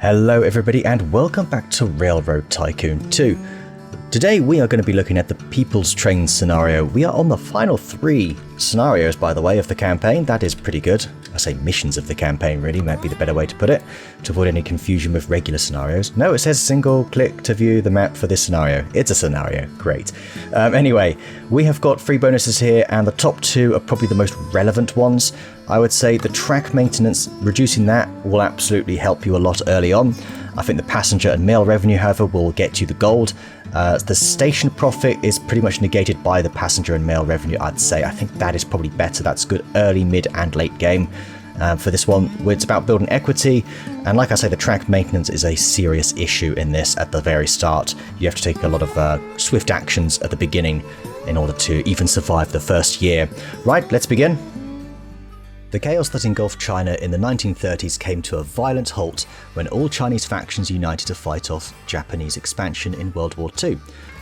Hello everybody and welcome back to Railroad Tycoon 2. Today we are going to be looking at the People's Train scenario. We are on the final 3 scenarios, by the way, of the campaign. That is pretty good. I say missions of the campaign, really, might be the better way to put it, to avoid any confusion with regular scenarios. No, it says single click to view the map for this scenario. It's a scenario. Great. Anyway, we have got 3 bonuses here, and the top 2 are probably the most relevant ones. I would say the track maintenance, reducing that will absolutely help you a lot early on. I think the passenger and mail revenue, however, will get you the gold. The station profit is pretty much negated by the passenger and mail revenue, I'd say. I think that is probably better. That's good early, mid and late game. For this one, it's about building equity, and like I say, the track maintenance is a serious issue in this at the very start. You have to take a lot of swift actions at the beginning in order to even survive the first year. Right, let's begin. The chaos that engulfed China in the 1930s came to a violent halt when all Chinese factions united to fight off Japanese expansion in World War II.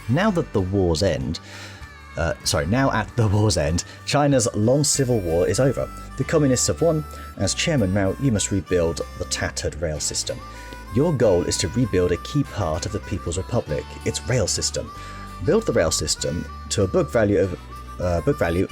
Now at the war's end, China's long civil war is over. The communists have won. As Chairman Mao, you must rebuild the tattered rail system. Your goal is to rebuild a key part of the People's Republic, its rail system. Build the rail system to a book value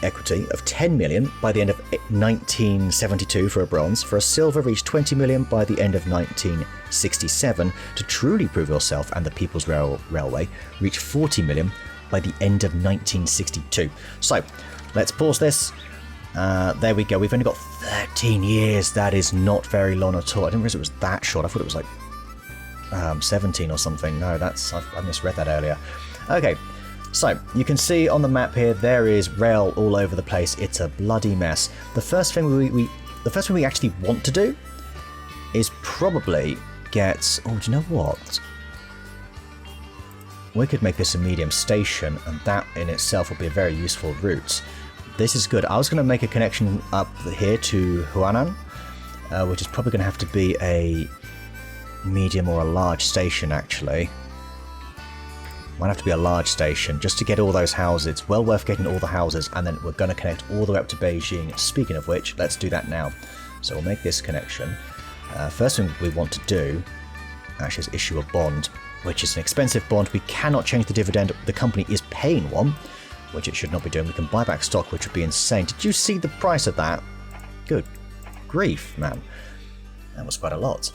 equity of 10 million by the end of 1972 for a bronze. For a silver, reach 20 million by the end of 1967. To truly prove yourself and the People's Railway, reach 40 million by the end of 1962. So, let's pause this. There we go. We've only got 13 years. That is not very long at all. I didn't realize it was that short. I thought it was like 17 or something. No, I misread that earlier. Okay. So, you can see on the map here, there is rail all over the place. It's a bloody mess. The first thing we actually want to do is probably get... Oh, do you know what? We could make this a medium station, and that in itself will be a very useful route. This is good. I was going to make a connection up here to Huanan, which is probably going to have to be a medium or a large station, actually. Might have to be a large station just to get all those houses. It's well worth getting all the houses, and then we're going to connect all the way up to Beijing. Speaking of which, let's do that now. So we'll make this connection. First thing we want to do actually is issue a bond, which is an expensive bond. We cannot change the dividend. The company is paying one, which it should not be doing. We can buy back stock, which would be insane. Did you see the price of that? Good grief, man. That was quite a lot.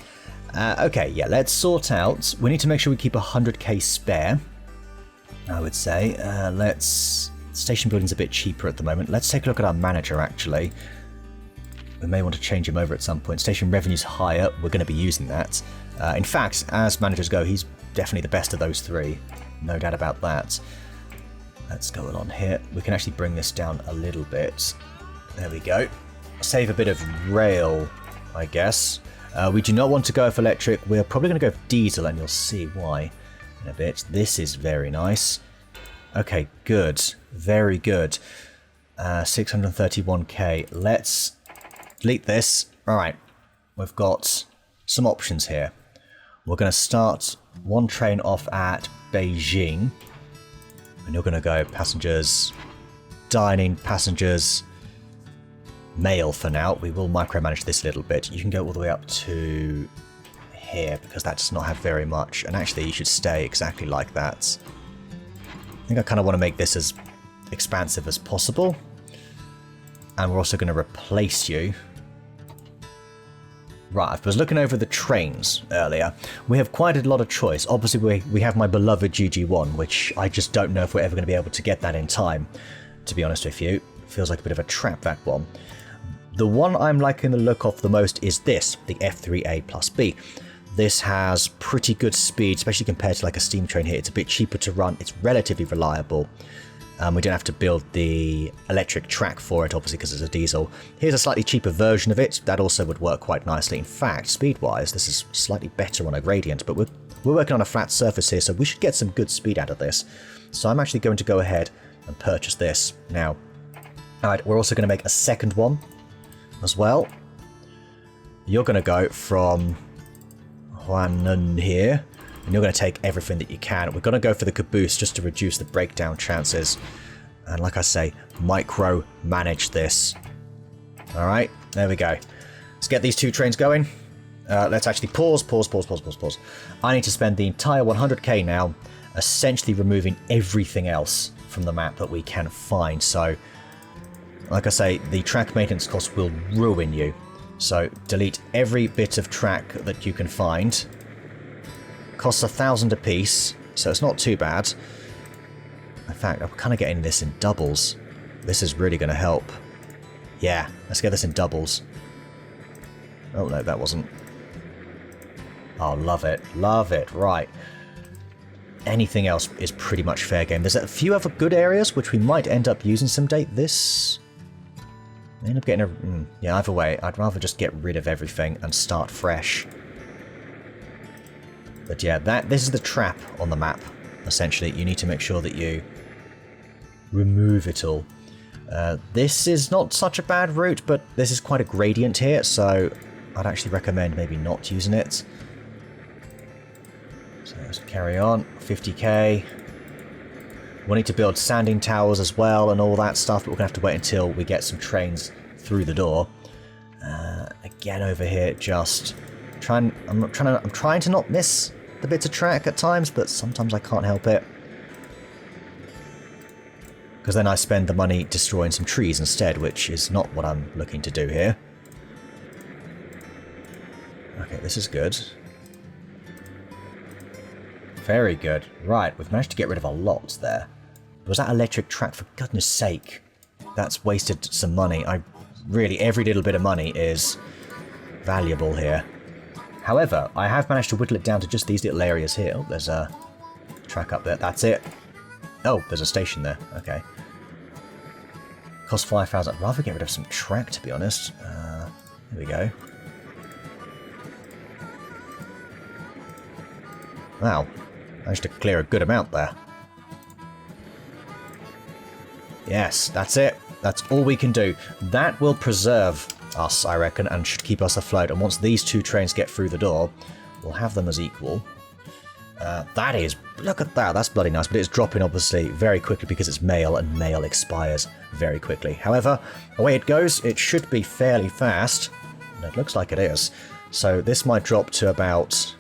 Okay, yeah, let's sort out. We need to make sure we keep 100k spare, I would say. Station building's a bit cheaper at the moment. Let's take a look at our manager, actually. We may want to change him over at some point. Station revenue's higher. We're going to be using that. In fact, as managers go, he's definitely the best of those 3. No doubt about that. Let's go along here. We can actually bring this down a little bit. There we go. Save a bit of rail, I guess. We do not want to go for electric. We're probably going to go for diesel, and you'll see why in a bit. This is very nice. Okay, good. Very good. 631k. Let's delete this. Alright, we've got some options here. We're going to start one train off at Beijing. And you're going to go passengers, dining, passengers, mail for now. We will micromanage this a little bit. You can go all the way up to here because that does not have very much. And actually, you should stay exactly like that. I think I kind of want to make this as expansive as possible. And we're also going to replace you. Right, I was looking over the trains earlier. We have quite a lot of choice. Obviously, we have my beloved GG1, which I just don't know if we're ever going to be able to get that in time, to be honest with you. Feels like a bit of a trap, that one. The one I'm liking the look of the most is this, the F3A plus B. This has pretty good speed, especially compared to like a steam train here. It's a bit cheaper to run. It's relatively reliable. We don't have to build the electric track for it, obviously, because it's a diesel. Here's a slightly cheaper version of it. That also would work quite nicely. In fact, speed-wise, this is slightly better on a gradient, but we're working on a flat surface here, so we should get some good speed out of this. So I'm actually going to go ahead and purchase this now. Alright, we're also going to make a second one as well. You're going to go from Huanan here, and you're going to take everything that you can. We're going to go for the caboose just to reduce the breakdown chances. And like I say, micro-manage this. Alright, there we go. Let's get these 2 trains going. Let's actually pause. I need to spend the entire 100k now, essentially removing everything else from the map that we can find. So, like I say, the track maintenance cost will ruin you. So, delete every bit of track that you can find. Costs 1,000 apiece, so it's not too bad. In fact, I'm kind of getting this in doubles. This is really going to help. Yeah, let's get this in doubles. Oh no, that wasn't. Oh, love it. Love it. Right. Anything else is pretty much fair game. There's a few other good areas which we might end up using someday. This... I end up getting a... yeah, either way, I'd rather just get rid of everything and start fresh. But yeah, this is the trap on the map, essentially. You need to make sure that you remove it all. This is not such a bad route, but this is quite a gradient here, so I'd actually recommend maybe not using it. So let's carry on. 50k. We'll need to build sanding towers as well and all that stuff, but we're going to have to wait until we get some trains through the door. Again over here, just I'm trying to not miss the bits of track at times, but sometimes I can't help it. Because then I spend the money destroying some trees instead, which is not what I'm looking to do here. Okay, this is good. Very good. Right, we've managed to get rid of a lot there. Was that electric track? For goodness sake. That's wasted some money. Really, every little bit of money is valuable here. However, I have managed to whittle it down to just these little areas here. Oh, there's a track up there. That's it. Oh, there's a station there. Okay. Cost 5,000. I'd rather get rid of some track, to be honest. Here we go. Wow. Managed to clear a good amount there. Yes, that's it. That's all we can do. That will preserve us, I reckon, and should keep us afloat. And once these two trains get through the door, we'll have them as equal. That is... Look at that. That's bloody nice. But it's dropping, obviously, very quickly because it's mail, and mail expires very quickly. However, the way it goes, it should be fairly fast. And it looks like it is. So this might drop to about,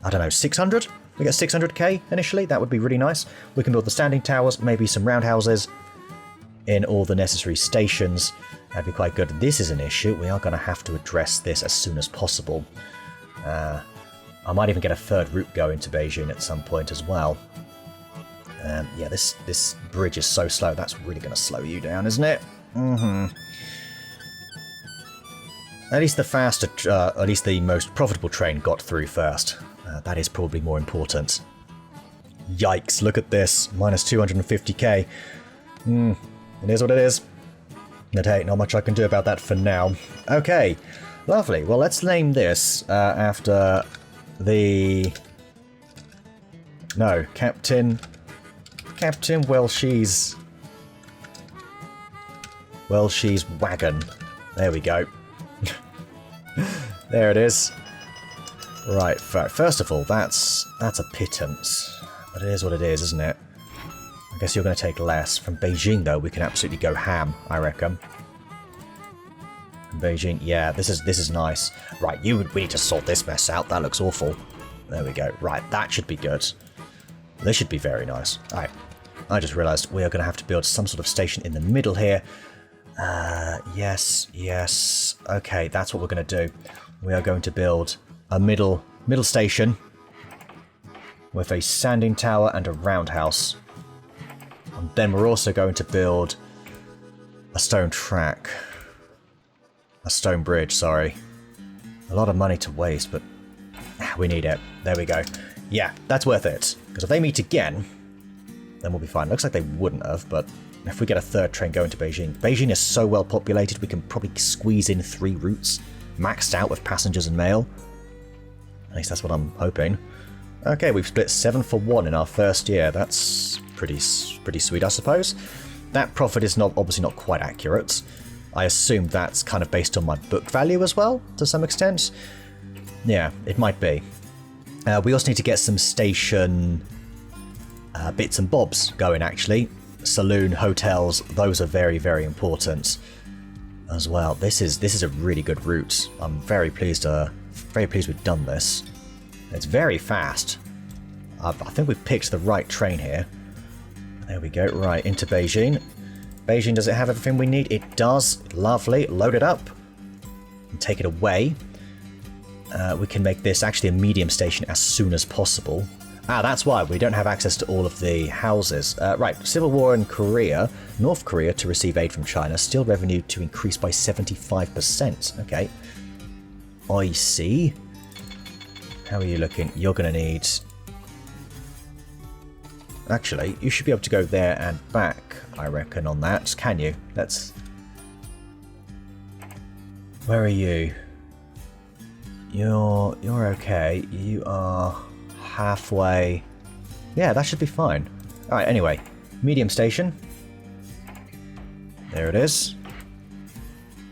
I don't know, 600? We get 600k initially. That would be really nice. We can build the standing towers, maybe some roundhouses in all the necessary stations. That'd be quite good. This is an issue. We are going to have to address this as soon as possible. I might even get a third route going to Beijing at some point as well. Yeah, this bridge is so slow. That's really going to slow you down, isn't it? At least the faster, at least the most profitable train got through first. That is probably more important. Yikes, look at this. Minus 250k. It is what it is. But hey, not much I can do about that for now. Okay, lovely. Well, let's name this after the... No, Captain Welsh's wagon. There we go. There it is. Right, first of all, that's a pittance. But it is what it is, isn't it? I guess you're going to take less. From Beijing, though, we can absolutely go ham, I reckon. From Beijing, yeah, this is nice. Right, we need to sort this mess out. That looks awful. There we go. Right, that should be good. This should be very nice. Alright, I just realised we are going to have to build some sort of station in the middle here. Yes. Okay, that's what we're going to do. We are going to build a middle station with a sanding tower and a roundhouse. And then we're also going to build a stone track. A stone bridge, sorry. A lot of money to waste, but we need it. There we go. Yeah, that's worth it. Because if they meet again, then we'll be fine. Looks like they wouldn't have, but if we get a third train going to Beijing. Beijing is so well populated, we can probably squeeze in 3 routes, maxed out with passengers and mail. At least that's what I'm hoping. Okay, we've split 7 for 1 in our first year. That's pretty sweet, I suppose. That profit is obviously not quite accurate. I assume that's kind of based on my book value as well, to some extent. Yeah, it might be. We also need to get some station bits and bobs going, actually. Saloon, hotels, those are very, very important as well. This is a really good route. I'm very pleased to very pleased we've done this. It's very fast. I think we've picked the right train here. There we go. Right, into Beijing. Beijing, does it have everything we need? It does. Lovely. Load it up. And take it away. We can make this actually a medium station as soon as possible. That's why we don't have access to all of the houses. Right, civil war in Korea. North Korea to receive aid from China. Steel revenue to increase by 75%. Okay. I see. How are you looking? You're going to need... Actually, you should be able to go there and back, I reckon, on that. Can you? Let's... Where are you? You're okay. You are halfway... Yeah, that should be fine. Alright, anyway. Medium station. There it is.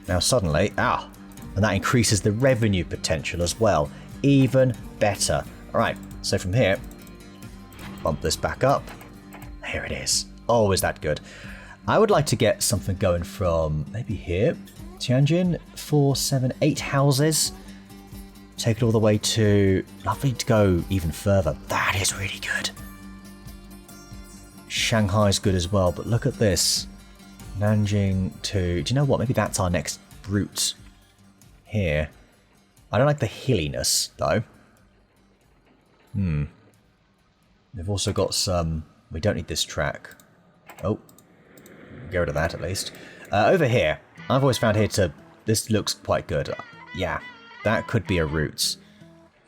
Now suddenly... And that increases the revenue potential as well. Even better. Alright, so from here... Bump this back up. Here it is. Oh, is that good? I would like to get something going from maybe here. Tianjin, 4, 7, 8 houses. Take it all the way to... Lovely to go even further. That is really good. Shanghai's good as well, but look at this. Nanjing to... Do you know what? Maybe that's our next route. Here. I don't like the hilliness, though. We've also got some... We don't need this track. Oh. Get rid of that, at least. Over here. I've always found here to... This looks quite good. Yeah. That could be a route.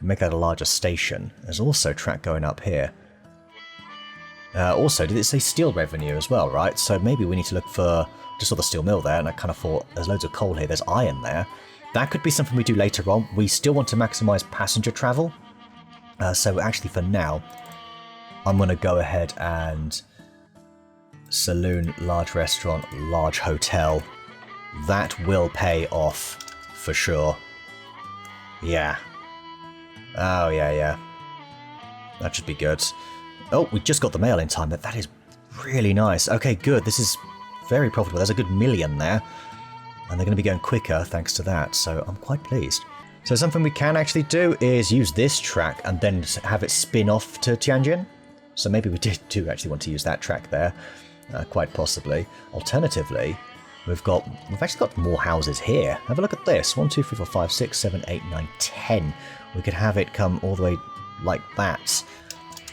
Make that a larger station. There's also track going up here. Also, did it say steel revenue as well, right? So maybe we need to look for... Just saw the steel mill there, and I kind of thought, there's loads of coal here, there's iron there. That could be something we do later on. We still want to maximize passenger travel. So actually for now, I'm going to go ahead and... Saloon, large restaurant, large hotel. That will pay off for sure. Yeah. Oh, yeah. That should be good. Oh, we just got the mail in time. That is really nice. Okay, good. This is very profitable. There's a good million there. And they're going to be going quicker thanks to that. So I'm quite pleased. So something we can actually do is use this track and then have it spin off to Tianjin. So maybe we do actually want to use that track there. Quite possibly. Alternatively, we've actually got more houses here. Have a look at this. 1, 2, 3, 4, 5, 6, 7, 8, 9, 10. We could have it come all the way like that.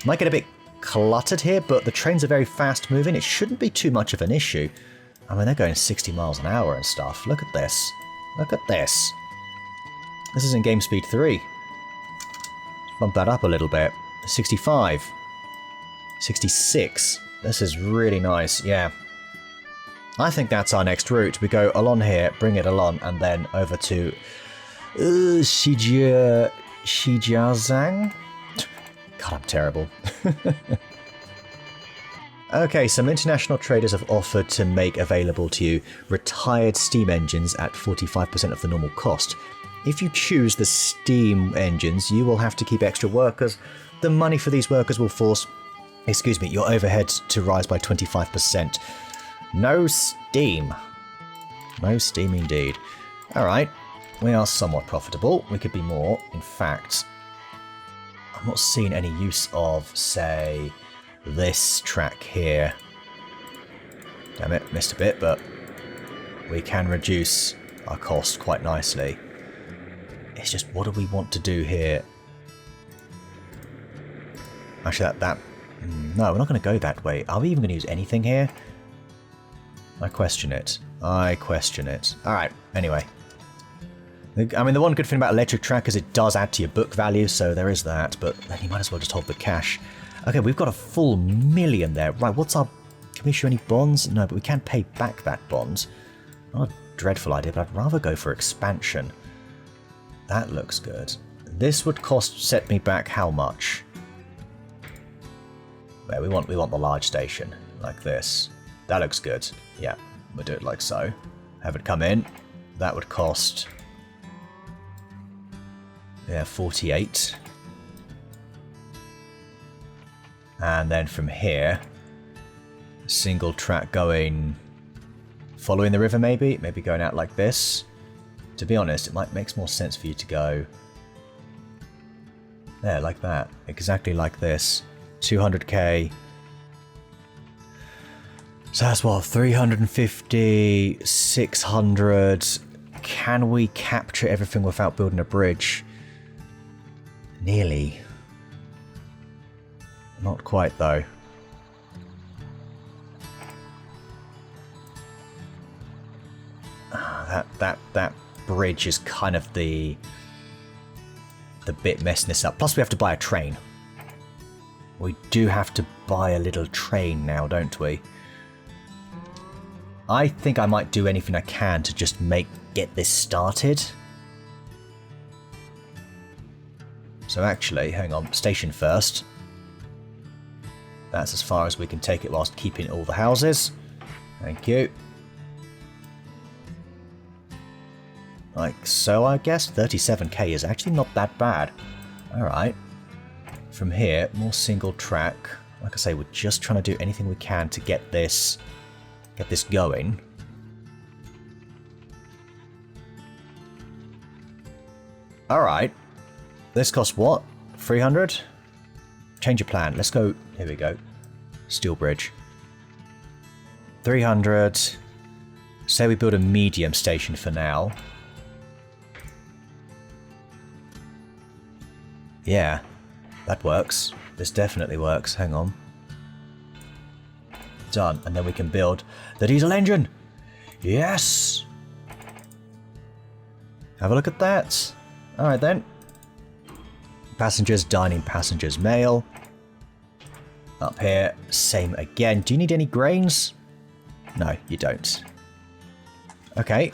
Might get a bit cluttered here, but the trains are very fast moving. It shouldn't be too much of an issue. I mean, they're going 60 miles an hour and stuff. Look at this. Look at this. This is in game speed 3. Let's bump that up a little bit. 65. 66. This is really nice, yeah. I think that's our next route. We go along here, bring it along, and then over to Shijiazhuang? God, I'm terrible. Okay, some international traders have offered to make available to you retired steam engines at 45% of the normal cost. If you choose the steam engines, you will have to keep extra workers. The money for these workers will force... your overheads to rise by 25%. No steam. No steam indeed. Alright, we are somewhat profitable. We could be more. In fact, I'm not seeing any use of, say, this track here. Damn it, missed a bit, but we can reduce our cost quite nicely. It's just, what do we want to do here? Actually, no, we're not going to go that way. Are we even going to use anything here? I question it. Alright, anyway. I mean, the one good thing about electric track is it does add to your book value, so there is that, but then you might as well just hold the cash. Okay, we've got a full million there. Right, what's our... Can we issue any bonds? No, but we can pay back that bond. Not a dreadful idea, but I'd rather go for expansion. That looks good. This would set me back how much? There, we want the large station, like this. That looks good. Yeah, we'll do it like so. Have it come in. That would cost... Yeah, 48. And then from here, single track going... Following the river, maybe? Maybe going out like this. To be honest, it makes more sense for you to go There, like that. Exactly like this. 200k. So that's what, 350, 600. Can we capture everything without building a bridge? Nearly. Not quite though. That bridge is kind of the bit messing this up. Plus we have to buy a train. We do have to buy a little train now, don't we? I think I might do anything I can to just get this started. So actually, hang on, station first. That's as far as we can take it whilst keeping all the houses. Thank you. Like so, I guess 37k is actually not that bad. Alright. From here, more single track. Like I say, we're just trying to do anything we can to get this going. Alright. This costs what? 300? Change of plan. Let's go. Here we go. Steel bridge. 300. Say we build a medium station for now. Yeah, that works. This definitely works. Hang on. Done. And then we can build the diesel engine. Yes! Have a look at that. Alright then. Passengers, dining, passengers, mail. Up here, same again. Do you need any grains? No, you don't. Okay.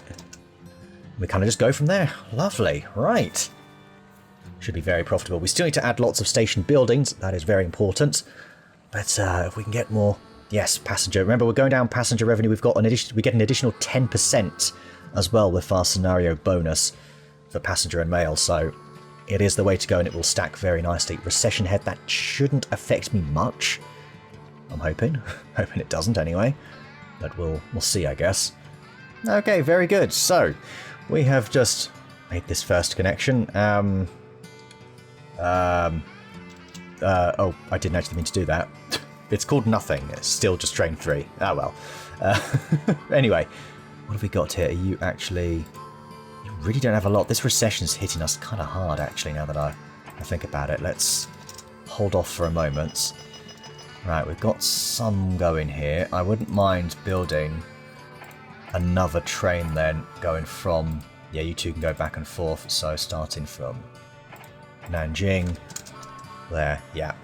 We kind of just go from there. Lovely. Right. Should be very profitable. We still need to add lots of station buildings. That is very important. But if we can get more... Yes, passenger. Remember, we're going down passenger revenue. We get an additional 10% as well with our scenario bonus for passenger and mail. So it is the way to go, and it will stack very nicely. Recession head, that shouldn't affect me much. I'm hoping. Hoping it doesn't anyway. But we'll see, I guess. Okay, very good. So we have just made this first connection. Oh, I didn't actually mean to do that. It's called nothing. It's still just train 3. Ah, well. Anyway, what have we got here? You really don't have a lot. This recession's hitting us kind of hard, actually, now that I think about it. Let's hold off for a moment. Right, we've got some going here. I wouldn't mind building another train then, going from... Yeah, you two can go back and forth. So starting from Nanjing. There, yeah.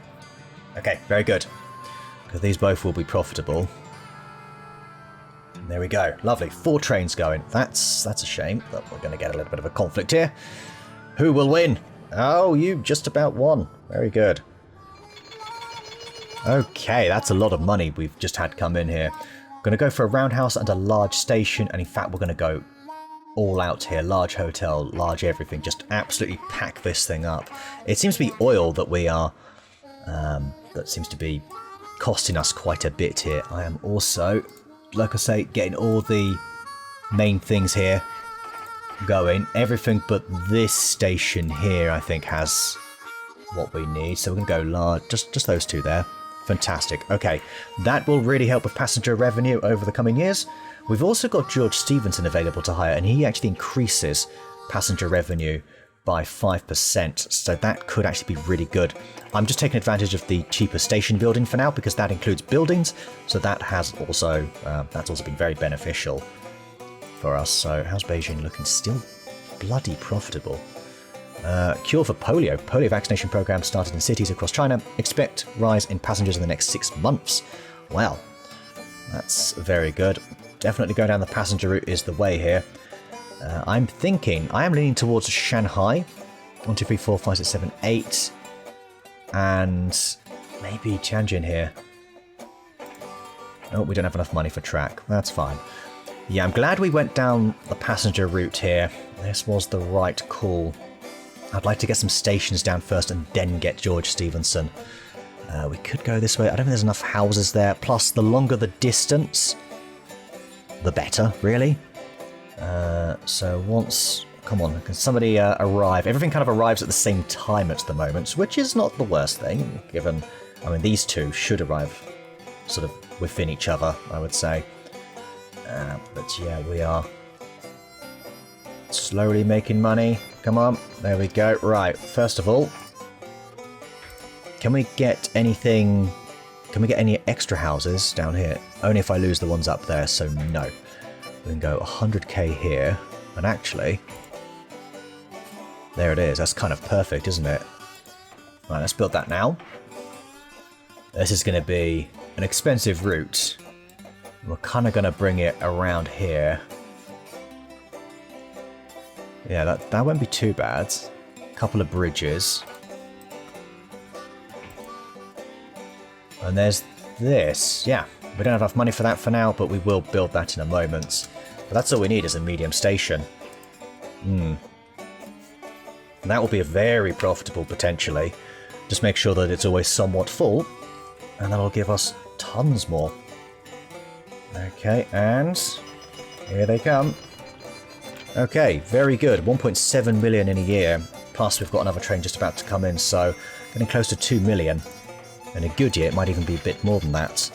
Okay, very good. Because these both will be profitable. There we go. Lovely. 4 trains going. That's a shame, but we're going to get a little bit of a conflict here. Who will win? Oh, you just about won. Very good. Okay, that's a lot of money we've just had come in here. Going to go for a roundhouse and a large station, and in fact we're going to go all out here. Large hotel, large everything. Just absolutely pack this thing up. It seems to be oil that we are... that seems to be costing us quite a bit here. I am also, like I say, getting all the main things here going. Everything but this station here, I think, has what we need. So we're going to go large. Just those two there. Fantastic. Okay, that will really help with passenger revenue over the coming years. We've also got George Stevenson available to hire, and he actually increases passenger revenue by 5%, so that could actually be really good. I'm just taking advantage of the cheaper station building for now, because that includes buildings, so that has also that's also been very beneficial for us. So how's Beijing looking? Still bloody profitable. Cure for polio. Polio vaccination program started in cities across China. Expect rise in passengers in the next 6 months. Well, that's very good. Definitely going down the passenger route is the way here. I am leaning towards Shanghai. 1, 2, 3, 4, 5, 6, 7, 8. And maybe Tianjin here. Oh, we don't have enough money for track. That's fine. Yeah, I'm glad we went down the passenger route here. This was the right call. I'd like to get some stations down first and then get George Stevenson. We could go this way. I don't think there's enough houses there. Plus, the longer the distance, the better, really. So once... Come on, can somebody arrive? Everything kind of arrives at the same time at the moment, which is not the worst thing, given, I mean, these two should arrive sort of within each other, I would say. But yeah, we are slowly making money. Come on, there we go. Right, first of all, can we get anything... Can we get any extra houses down here? Only if I lose the ones up there, so no. We can go 100k here, and actually... There it is, that's kind of perfect, isn't it? Right, let's build that now. This is going to be an expensive route. We're kind of going to bring it around here. Yeah, that won't be too bad. A couple of bridges. And there's this. Yeah, we don't have enough money for that for now, but we will build that in a moment. But that's all we need is a medium station. That will be very profitable, potentially. Just make sure that it's always somewhat full, and that'll give us tons more. Okay, and here they come. Okay, very good. 1.7 million in a year. Plus, we've got another train just about to come in, so getting close to 2 million. In a good year, it might even be a bit more than that.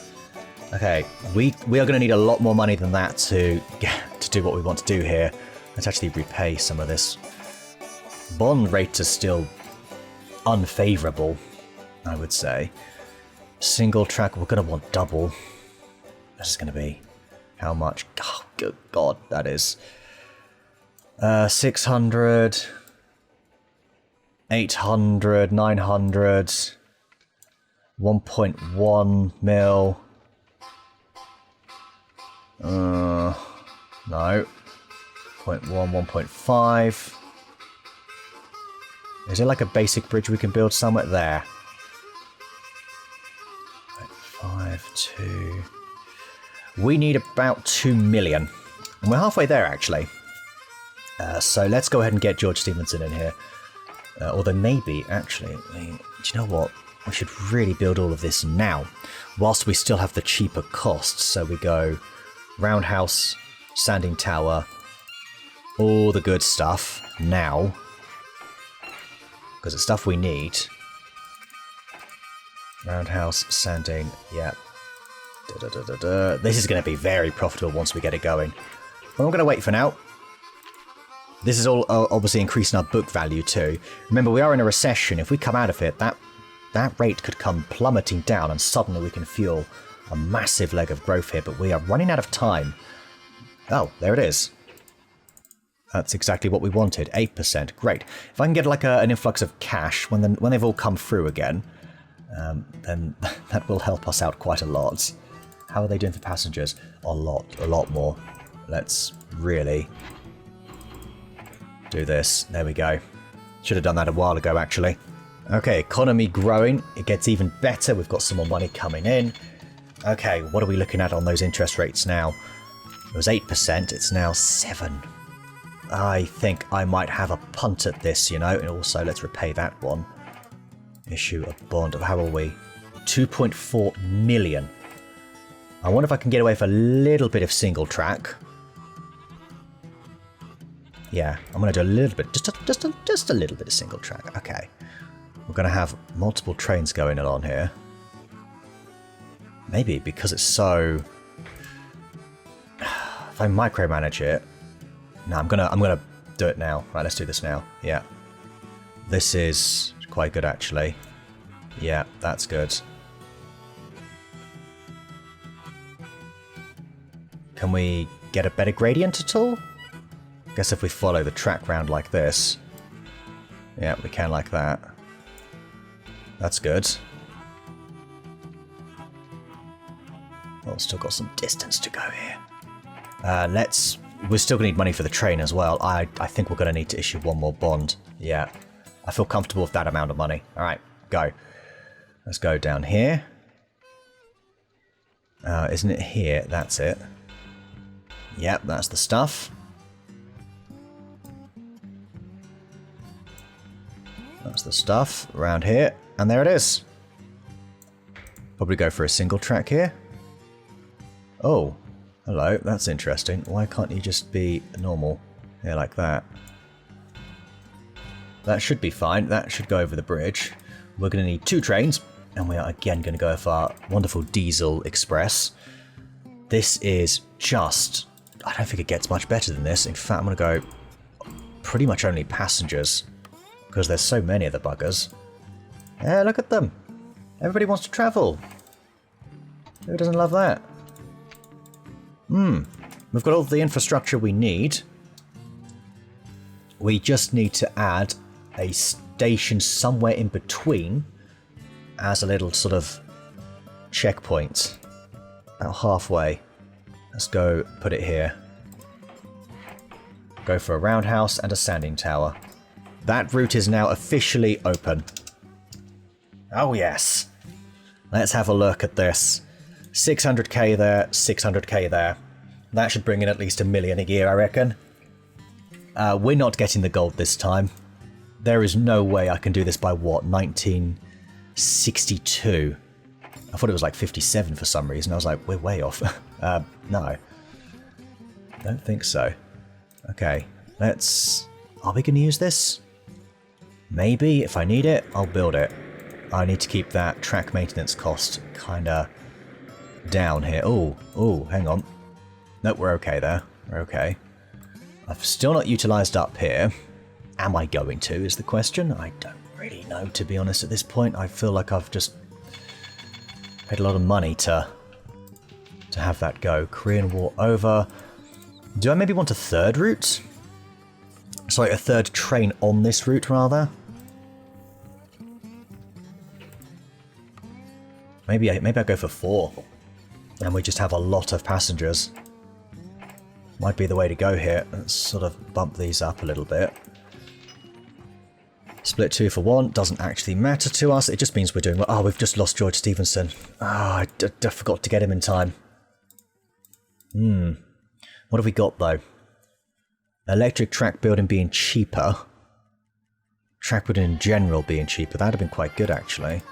Okay, we are going to need a lot more money than that to do what we want to do here. Let's actually repay some of this. Bond rates are still unfavourable, I would say. Single track, we're going to want double. This is going to be how much? Oh, good God, that is 600, 800, 900, 1.1 mil. No. 0.1, 1.5. Is there like a basic bridge we can build somewhere? There. 5, 2... We need about 2 million. And we're halfway there, actually. So let's go ahead and get George Stevenson in here. Although maybe, actually, do you know what? We should really build all of this now, whilst we still have the cheaper costs. So we go roundhouse, sanding tower, all the good stuff now. Because it's stuff we need. Roundhouse, sanding, yeah. This is going to be very profitable once we get it going. But I'm going to wait for now. This is all obviously increasing our book value too. Remember, we are in a recession. If we come out of it, that rate could come plummeting down and suddenly we can fuel a massive leg of growth here. But we are running out of time. Oh, there it is. That's exactly what we wanted. 8%. Great. If I can get like an influx of cash when they've all come through again, then that will help us out quite a lot. How are they doing for passengers? A lot more. Let's really do this. There we go. Should have done that a while ago, actually. Okay, economy growing. It gets even better. We've got some more money coming in. Okay, what are we looking at on those interest rates now? It was 8%. It's now 7%. I think I might have a punt at this, you know. And also, let's repay that one. Issue a bond of, how are we? 2.4 million. I wonder if I can get away with a little bit of single track. Yeah, I'm going to do a little bit, just a little bit of single track. Okay. We're going to have multiple trains going along here. Maybe because it's so... If I micromanage it... No, I'm gonna do it now. Right, let's do this now. Yeah. This is quite good, actually. Yeah, that's good. Can we get a better gradient at all? Guess if we follow the track round like this. Yeah, we can like that. That's good. Oh, still got some distance to go here. We're still going to need money for the train as well. I think we're going to need to issue one more bond. Yeah. I feel comfortable with that amount of money. Alright, go. Let's go down here. Isn't it here? That's it. Yep, that's the stuff. That's the stuff around here. And there it is. Probably go for a single track here. Oh. Hello, that's interesting. Why can't you just be normal? Yeah, like that. That should be fine. That should go over the bridge. We're going to need 2 trains, and we are again going to go for our wonderful diesel express. This is just... I don't think it gets much better than this. In fact, I'm going to go pretty much only passengers, because there's so many of the buggers. Yeah, look at them. Everybody wants to travel. Who doesn't love that? We've got all the infrastructure we need. We just need to add a station somewhere in between as a little sort of checkpoint. About halfway. Let's go put it here. Go for a roundhouse and a sanding tower. That route is now officially open. Oh yes. Let's have a look at this. 600k there, 600k there. That should bring in at least $1 million a year, I reckon. We're not getting the gold this time. There is no way I can do this by what, 1962? I thought it was like 57 for some reason. I was like, we're way off. No. Don't think so. Okay, let's... Are we going to use this? Maybe. If I need it, I'll build it. I need to keep that track maintenance cost kind of down here. Oh, hang on. Nope, we're okay there. We're okay. I've still not utilised up here. Am I going to, is the question. I don't really know, to be honest, at this point. I feel like I've just paid a lot of money to have that go. Korean War over. Do I maybe want a third route? Sorry, a third train on this route, rather? Maybe I go for 4. And we just have a lot of passengers. Might be the way to go here. Let's sort of bump these up a little bit. Split 2 for 1 doesn't actually matter to us. It just means we're doing well. Oh, we've just lost George Stevenson. Oh, I forgot to get him in time. What have we got, though? Electric track building being cheaper. Track building in general being cheaper. That would have been quite good, actually.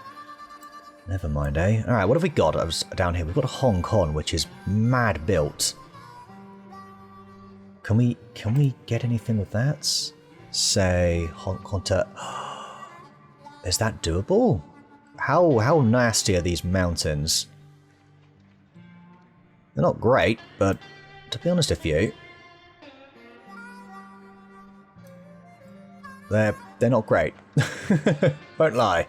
Never mind, eh? Alright, what have we got? I was down here. We've got a Hong Kong, which is mad built. Can we get anything with that? Say Hong Kong to... Is that doable? How nasty are these mountains? They're not great, but to be honest with you, they're not great. Won't lie.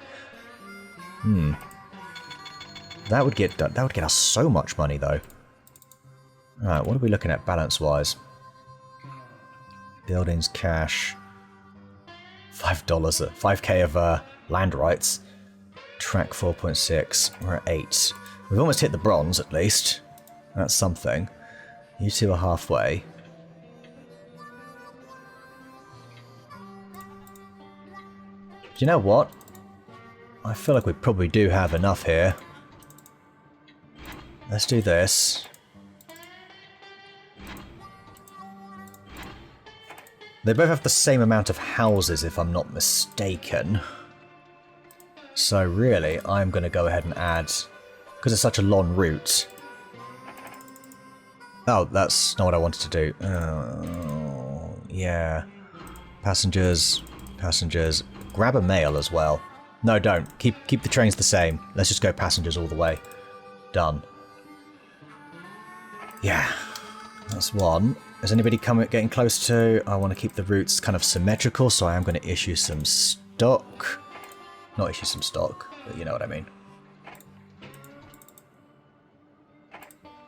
That would get us so much money, though. Alright, what are we looking at balance-wise? Buildings, cash. $5, 5k of land rights. Track 4.6. We're at 8. We've almost hit the bronze, at least. That's something. You two are halfway. Do you know what? I feel like we probably do have enough here. Let's do this. They both have the same amount of houses, if I'm not mistaken. So really, I'm going to go ahead and add... Because it's such a long route. Oh, that's not what I wanted to do. Oh, yeah. Passengers. Grab a mail as well. No, don't. Keep the trains the same. Let's just go passengers all the way. Done. Yeah. That's one. Is anybody getting close to... I want to keep the routes kind of symmetrical, so I am going to issue some stock. Not issue some stock, but you know what I mean.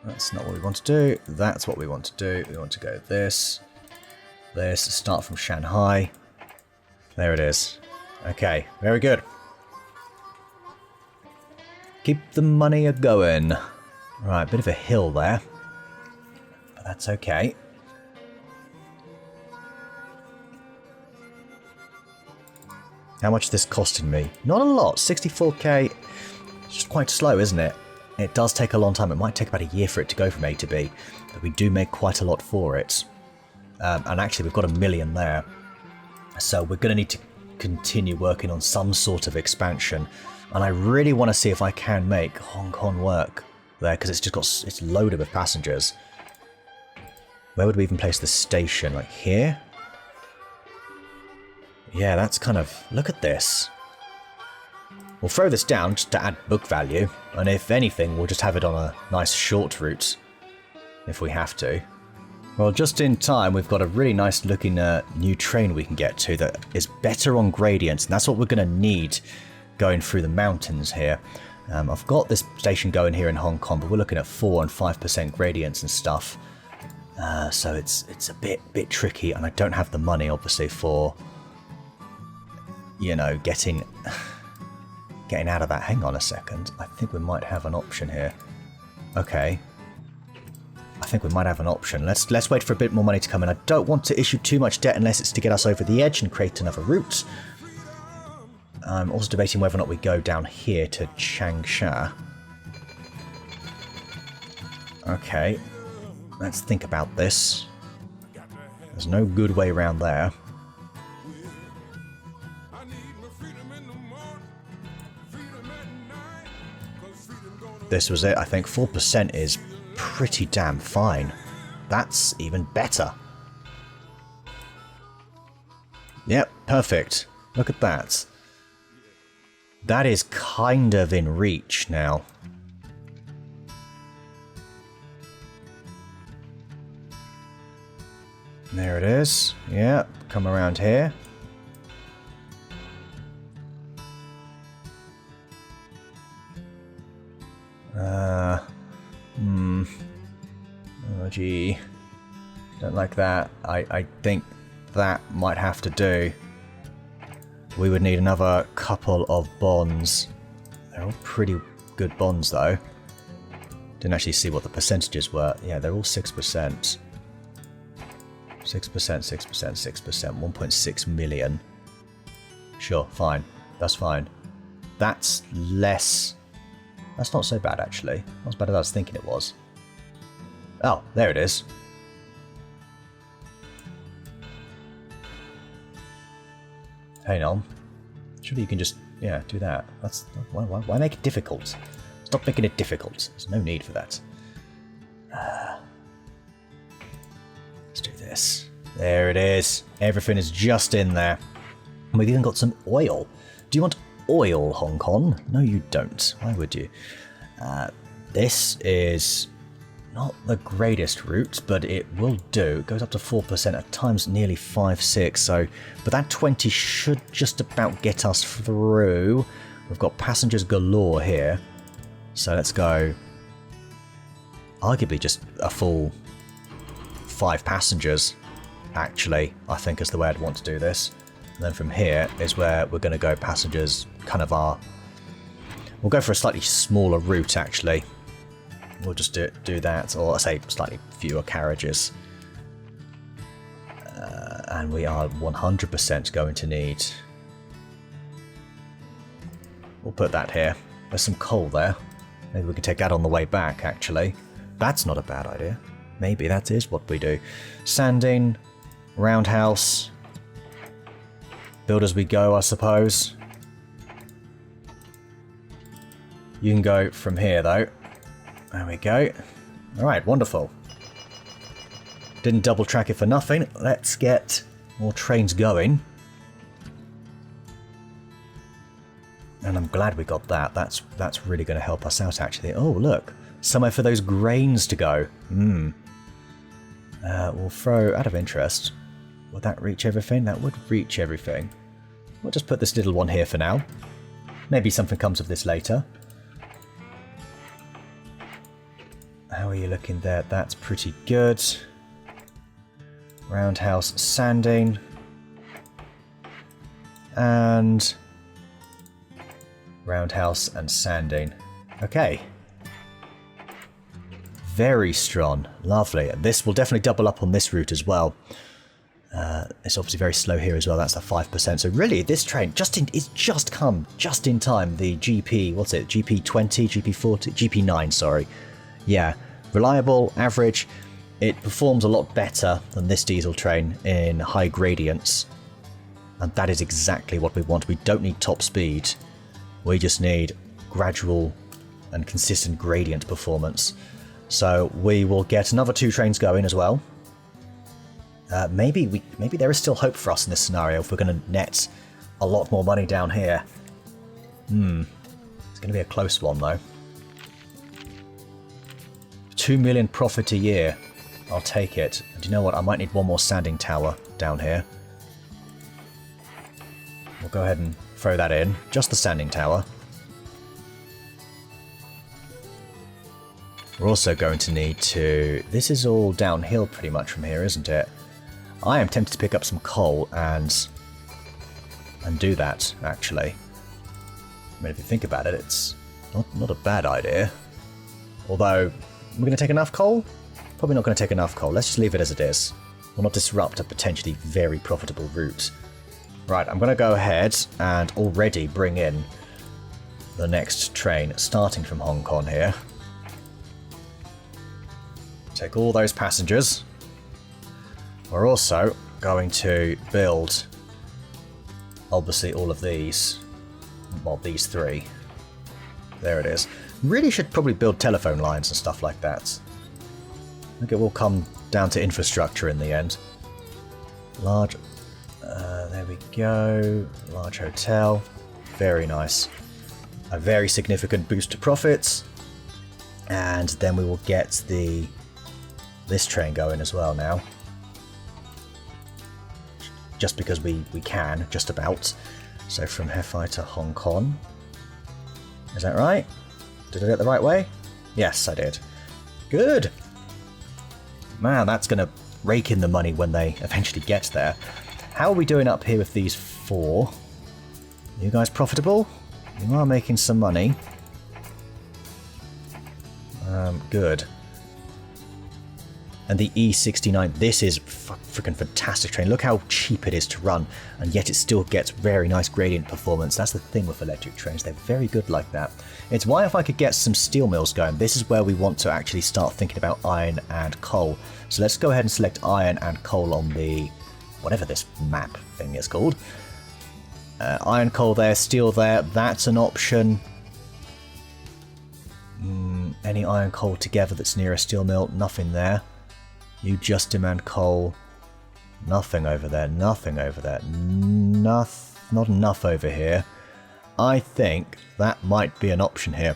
That's not what we want to do. That's what we want to do. We want to go this. Start from Shanghai. There it is. Okay, very good. Keep the money a-going. Right, bit of a hill there. But that's okay. How much is this costing me? Not a lot. 64k. It's just quite slow, isn't it? It does take a long time. It might take about a year for it to go from A to B. But we do make quite a lot for it. And actually, we've got $1 million there. So we're going to need to continue working on some sort of expansion. And I really want to see if I can make Hong Kong work there. Because it's just got... It's loaded with passengers. Where would we even place the station? Like here? Yeah, that's kind of... Look at this. We'll throw this down just to add book value, and if anything, we'll just have it on a nice short route, if we have to. Well, just in time, we've got a really nice looking new train we can get to that is better on gradients, and that's what we're going to need going through the mountains here. I've got this station going here in Hong Kong, but we're looking at 4 and 5% gradients and stuff. So it's a bit tricky, and I don't have the money, obviously, for, you know, getting out of that. Hang on a second. I think we might have an option here. Okay. I think we might have an option. Let's wait for a bit more money to come in. I don't want to issue too much debt unless it's to get us over the edge and create another route. I'm also debating whether or not we go down here to Changsha. Okay. Let's think about this. There's no good way around there. This was it. I think 4% is pretty damn fine. That's even better. Yep, perfect. Look at that. That is kind of in reach now. There it is. Yep, come around here. Oh gee. Don't like that. I think that might have to do. We would need another couple of bonds. They're all pretty good bonds though. Didn't actually see what the percentages were. Yeah, they're all 6%. 6%, 6%, 6%, 1.6 million. Sure, fine. That's fine. That's less... That's not so bad, actually. Not as bad as I was thinking it was. Oh, there it is. Hang on. Surely you can just, yeah, do that. That's why make it difficult? Stop making it difficult. There's no need for that. Let's do this. There it is. Everything is just in there. And we've even got some oil. Do you want oil, Hong Kong? No, you don't. Why would you? This is not the greatest route, but it will do. It goes up to 4%, at times nearly 5, 6. So, but that 20 should just about get us through. We've got passengers galore here. So let's go. Arguably just a full 5 passengers, actually, I think is the way I'd want to do this. And then from here is where we're going to go passengers kind of are. We'll go for a slightly smaller route, actually. We'll just do that, or I say slightly fewer carriages. And we are 100% going to need... We'll put that here. There's some coal there. Maybe we can take that on the way back, actually. That's not a bad idea. Maybe that is what we do. Sanding, roundhouse... Build as we go, I suppose. You can go from here, though. There we go. Alright, wonderful. Didn't double track it for nothing. Let's get more trains going. And I'm glad we got that. That's really going to help us out, actually. Oh, look. Somewhere for those grains to go. We'll throw, out of interest... Would that reach everything? That would reach everything. We'll just put this little one here for now. Maybe something comes of this later. How are you looking there? That's pretty good. Roundhouse sanding. And... roundhouse and sanding. Okay. Very strong. Lovely. This will definitely double up on this route as well. It's obviously very slow here as well. That's a 5%. So really, this train it's just come just in time. The GP, what's it? GP20, GP40, GP9. Sorry. Yeah, reliable, average. It performs a lot better than this diesel train in high gradients, and that is exactly what we want. We don't need top speed. We just need gradual and consistent gradient performance. So we will get another 2 trains going as well. Maybe there is still hope for us in this scenario if we're going to net a lot more money down here. It's going to be a close one though. 2 million profit a year. I'll take it. And you know what? I might need one more sanding tower down here. We'll go ahead and throw that in. Just the sanding tower. We're also going to need to... This is all downhill pretty much from here, isn't it? I am tempted to pick up some coal and do that, actually. I mean, if you think about it, it's not a bad idea. Although, we're going to take enough coal? Probably not going to take enough coal. Let's just leave it as it is. We'll not disrupt a potentially very profitable route. Right, I'm going to go ahead and already bring in the next train, starting from Hong Kong here. Take all those passengers. We're also going to build, obviously, all of these. Well, these three. There it is. Really should probably build telephone lines and stuff like that. I think it will come down to infrastructure in the end. Large... there we go. Large hotel. Very nice. A very significant boost to profits. And then we will get this train going as well now. Just because we can, just about. So from Hefei to Hong Kong. Is that right? Did I do it the right way? Yes, I did. Good! Man, that's going to rake in the money when they eventually get there. How are we doing up here with these four? You guys profitable? You are making some money. Good. And the E69, this is freaking fantastic train. Look how cheap it is to run, and yet it still gets very nice gradient performance. That's the thing with electric trains. They're very good like that. It's why if I could get some steel mills going, this is where we want to actually start thinking about iron and coal. So let's go ahead and select iron and coal on the... whatever this map thing is called. Iron, coal there, steel there. That's an option. Any iron, coal together that's near a steel mill? Nothing there. You just demand coal. Nothing over there. Nothing over there. Not enough over here. I think that might be an option here.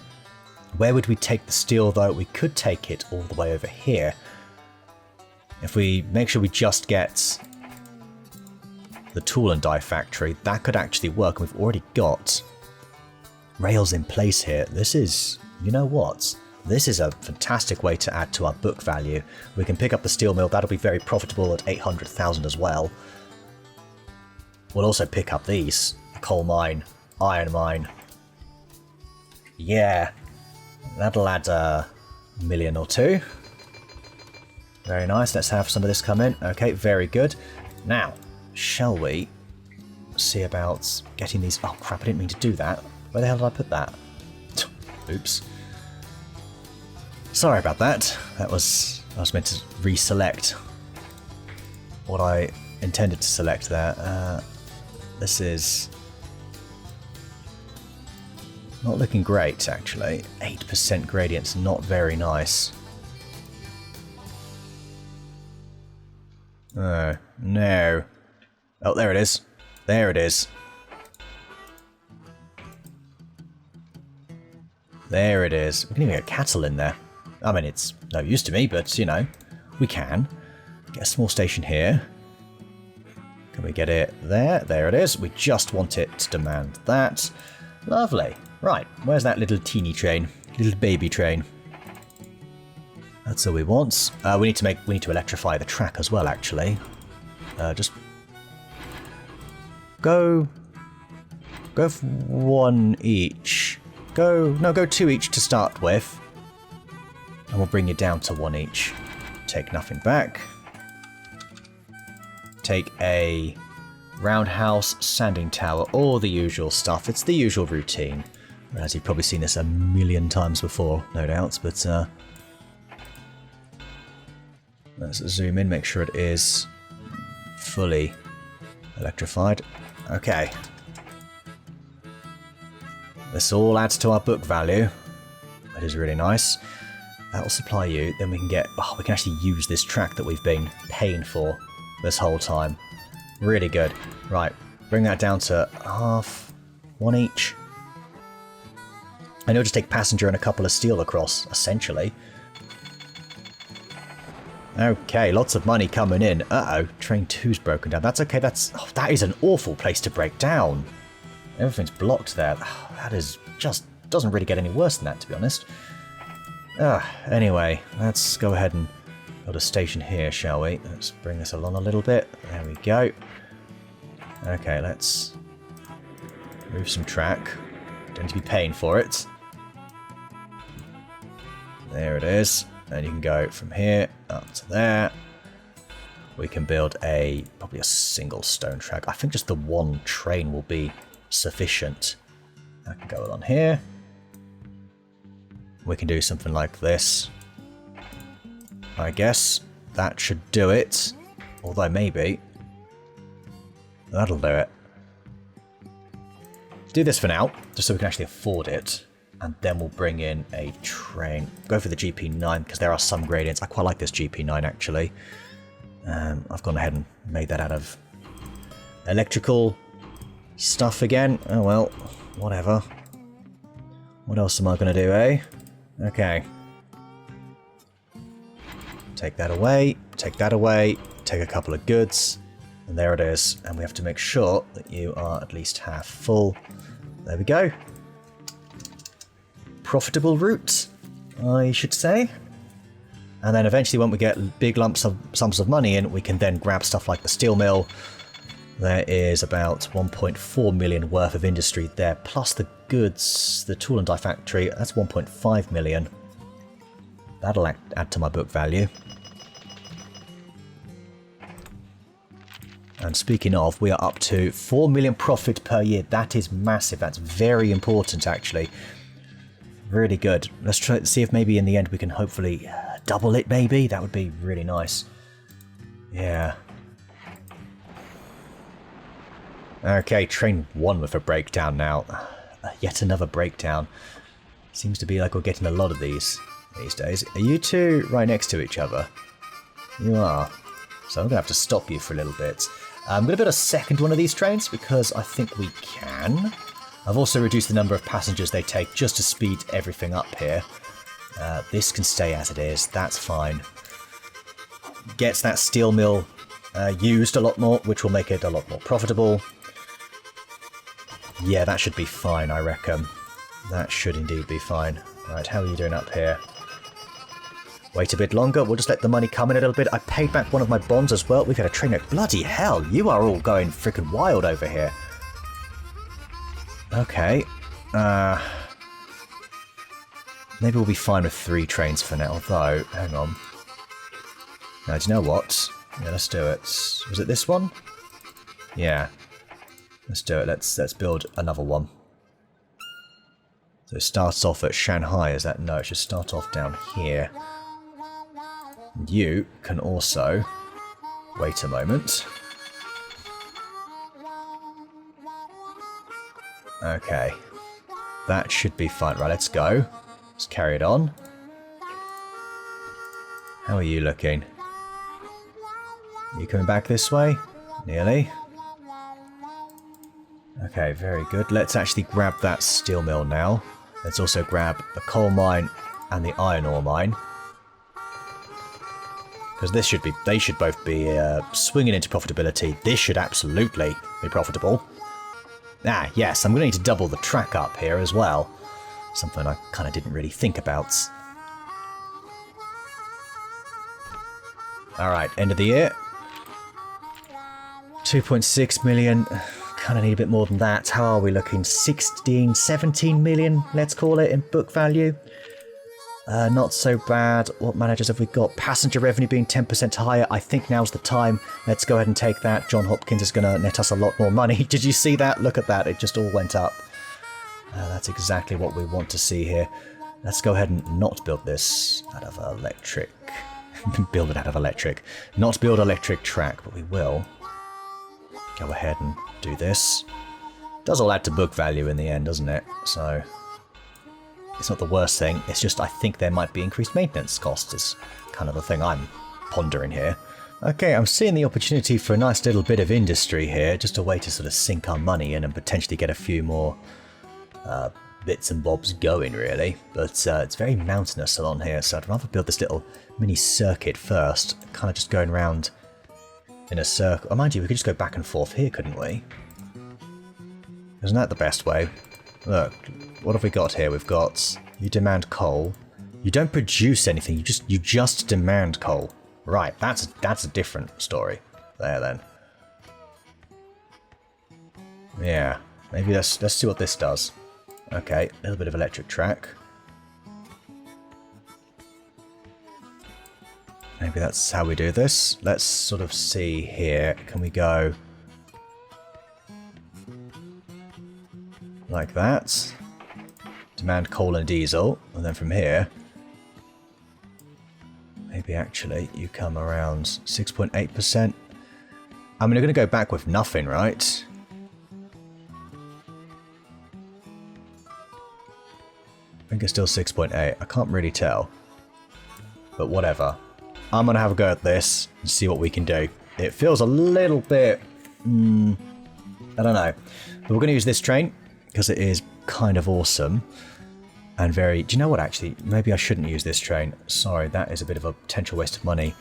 Where would we take the steel though? We could take it all the way over here. If we make sure we just get the tool and die factory, that could actually work. We've already got rails in place here. This is, you know what? This is a fantastic way to add to our book value. We can pick up the steel mill. That'll be very profitable at 800,000 as well. We'll also pick up these. Coal mine, iron mine. Yeah, that'll add a million or two. Very nice. Let's have some of this come in. Okay, very good. Now, shall we see about getting these... Oh crap, I didn't mean to do that. Where the hell did I put that? Oops. Sorry about that. I was meant to reselect what I intended to select there. This is not looking great, actually. 8% gradient's not very nice. Oh, no. Oh, there it is. There it is. There it is. We can even get cattle in there. I mean, it's no use to me, but, you know, we can. Get a small station here. Can we get it there? There it is. We just want it to demand that. Lovely. Right, where's that little teeny train? Little baby train. That's all we want. We need to electrify the track as well, actually. Just go for one each. Go two each to start with. And we'll bring you down to one each. Take nothing back. Take a roundhouse, sanding tower, all the usual stuff. It's the usual routine. As you've probably seen this a million times before, no doubt, but let's zoom in, make sure it is fully electrified. Okay. This all adds to our book value. That is really nice. That will supply you, then we can get... Oh, we can actually use this track that we've been paying for this whole time. Really good. Right, bring that down to half, one each. And it'll just take passenger and a couple of steel across, essentially. Okay, lots of money coming in. Uh-oh, train 2's broken down. That's okay, that is an awful place to break down. Everything's blocked there. That is just, doesn't really get any worse than that, to be honest. Anyway, let's go ahead and build a station here, shall we? Let's bring this along a little bit. There we go. Okay, let's move some track. Don't need to be paying for it. There it is. And you can go from here up to there. We can build probably a single stone track. I think just the one train will be sufficient. I can go along here. We can do something like this. I guess that should do it. Although maybe that'll do it. Do this for now, just so we can actually afford it. And then we'll bring in a train. Go for the GP9, because there are some gradients. I quite like this GP9, actually. I've gone ahead and made that out of electrical stuff again. Oh well, whatever. What else am I going to do, eh? Okay. Take that away, take a couple of goods, and there it is. And we have to make sure that you are at least half full. There we go. Profitable route, I should say. And then eventually when we get big sums of money in, we can then grab stuff like the steel mill. There is about 1.4 million worth of industry there, plus the goods, the tool and die factory, that's 1.5 million. That'll add to my book value. And speaking of, we are up to 4 million profit per year. That is massive. That's very important, actually. Really good. Let's try to see if maybe in the end we can hopefully double it, maybe. That would be really nice. Yeah. Okay, train 1 with a breakdown now. Yet another breakdown. Seems to be like we're getting a lot of these days. Are you two right next to each other? You are. So I'm going to have to stop you for a little bit. I'm going to build a second one of these trains because I think we can. I've also reduced the number of passengers they take just to speed everything up here. This can stay as it is, that's fine. Gets that steel mill used a lot more, which will make it a lot more profitable. Yeah, that should be fine, I reckon. That should indeed be fine. Right, how are you doing up here? Wait a bit longer, we'll just let the money come in a little bit. I paid back one of my bonds as well. We've got a train at bloody hell, you are all going freaking wild over here. Okay, maybe we'll be fine with 3 trains for now, though, hang on. Now, do you know what? Yeah, let's do it. Was it this one? Yeah. Let's do it, let's build another one. So it starts off at Shanghai, is that? No, it should start off down here. And you can also... Wait a moment. Okay, that should be fine. Right, let's go. Let's carry it on. How are you looking? Are you coming back this way? Nearly. Okay, very good. Let's actually grab that steel mill now. Let's also grab the coal mine and the iron ore mine. Because they should both be swinging into profitability. This should absolutely be profitable. Ah, yes, I'm going to need to double the track up here as well. Something I kind of didn't really think about. Alright, end of the year. 2.6 million. Kind of need a bit more than that. How are we looking? 16, 17 million, let's call it, in book value. Not so bad. What managers have we got? Passenger revenue being 10% higher. I think now's the time. Let's go ahead and take that. John Hopkins is going to net us a lot more money. Did you see that? Look at that. It just all went up. That's exactly what we want to see here. Let's go ahead and not build this out of electric. Build it out of electric. Not build electric track, but we will. Go ahead and do this. Does all add to book value in the end, doesn't it? So... it's not the worst thing, it's just I think there might be increased maintenance costs is kind of the thing I'm pondering here. Okay, I'm seeing the opportunity for a nice little bit of industry here, just a way to sort of sink our money in and potentially get a few more bits and bobs going, really. But it's very mountainous along here, so I'd rather build this little mini circuit first, kind of just going around in a circle. Oh, mind you, we could just go back and forth here, couldn't we? Isn't that the best way? Look, what have we got here? We've got, you demand coal. You don't produce anything, you just demand coal. Right, that's a different story there then. Yeah, maybe let's see what this does. Okay, a little bit of electric track. Maybe that's how we do this. Let's sort of see here. Can we go like that? Demand coal and diesel, and then from here, maybe actually you come around 6.8%. I mean, we're going to go back with nothing, right? I think it's still 6.8. I can't really tell. But whatever. I'm going to have a go at this and see what we can do. It feels a little bit... I don't know. But we're going to use this train because it is kind of awesome. And very... Do you know what, actually? Maybe I shouldn't use this train. Sorry, that is a bit of a potential waste of money.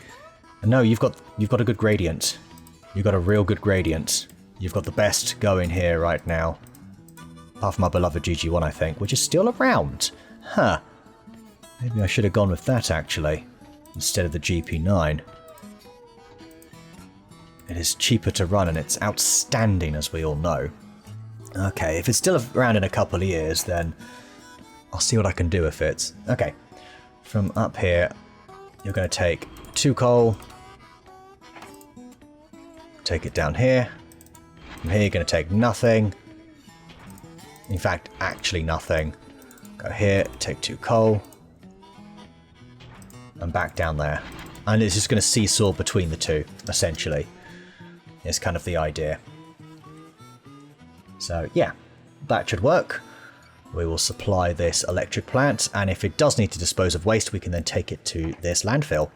And no, you've got a good gradient. You've got a real good gradient. You've got the best going here right now. Apart from my beloved GG1, I think, which is still around. Huh. Maybe I should have gone with that, actually, instead of the GP9. It is cheaper to run, and it's outstanding, as we all know. Okay, if it's still around in a couple of years, then I'll see what I can do with it. Okay, from up here, you're going to take 2 coal. Take it down here. From here, you're going to take nothing. In fact, actually nothing. Go here, take 2 coal. And back down there. And it's just going to seesaw between the two, essentially. Is kind of the idea. So, yeah, that should work. We will supply this electric plant, and if it does need to dispose of waste, we can then take it to this landfill.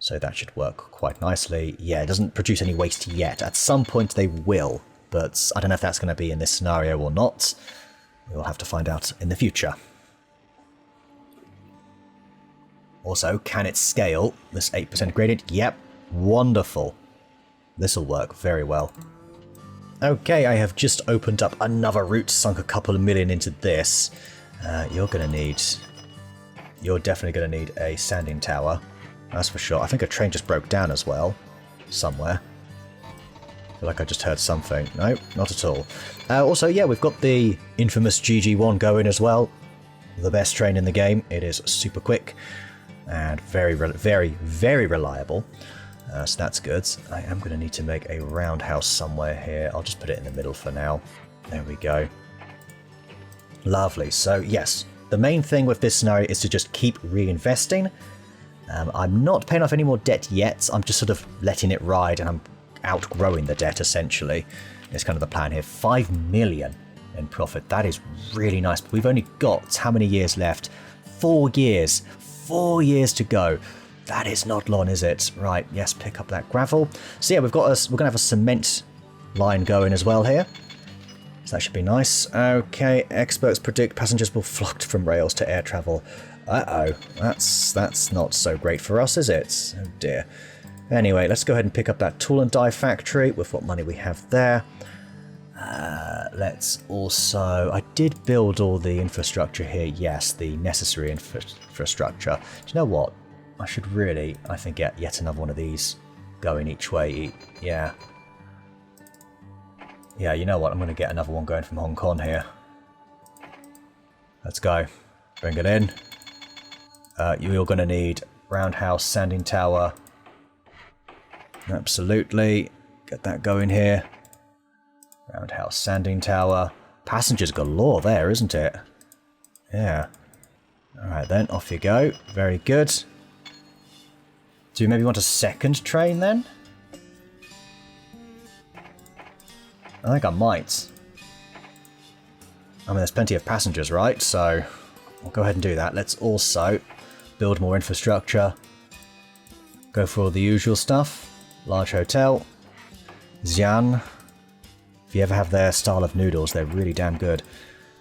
So that should work quite nicely. Yeah, it doesn't produce any waste yet. At some point they will, but I don't know if that's going to be in this scenario or not. We'll have to find out in the future. Also, can it scale this 8% gradient? Yep, wonderful. This will work very well. Okay, I have just opened up another route, sunk a couple of million into this. You're definitely going to need a sanding tower. That's for sure. I think a train just broke down as well. Somewhere. I feel like I just heard something. No, not at all. Also, yeah, we've got the infamous GG1 going as well. The best train in the game. It is super quick. And very, very reliable. So that's good. I am going to need to make a roundhouse somewhere here. I'll just put it in the middle for now. There we go. Lovely. So yes, the main thing with this scenario is to just keep reinvesting. I'm not paying off any more debt yet. I'm just sort of letting it ride, and I'm outgrowing the debt essentially. It's kind of the plan here. 5 million in profit. That is really nice. But we've only got how many years left? 4 years. 4 years to go. That is not long, is it? Right, yes, pick up that gravel. So yeah, we're going to have a cement line going as well here. So that should be nice. Okay, experts predict passengers will flock from rails to air travel. Uh-oh, that's not so great for us, is it? Oh dear. Anyway, let's go ahead and pick up that tool and die factory with what money we have there. Let's also... I did build all the infrastructure here. Yes, the necessary infrastructure. Do you know what? I should really, I think, get yet another one of these going each way. Yeah. Yeah, you know what? I'm going to get another one going from Hong Kong here. Let's go. Bring it in. You're going to need roundhouse, sanding tower. Absolutely. Get that going here. Roundhouse, sanding tower. Passengers galore there, isn't it? Yeah. Alright then, off you go. Very good. Do you maybe want a second train then? I think I might. I mean, there's plenty of passengers, right? So I'll go ahead and do that. Let's also build more infrastructure. Go for all the usual stuff. Large hotel. Xi'an. If you ever have their style of noodles, they're really damn good.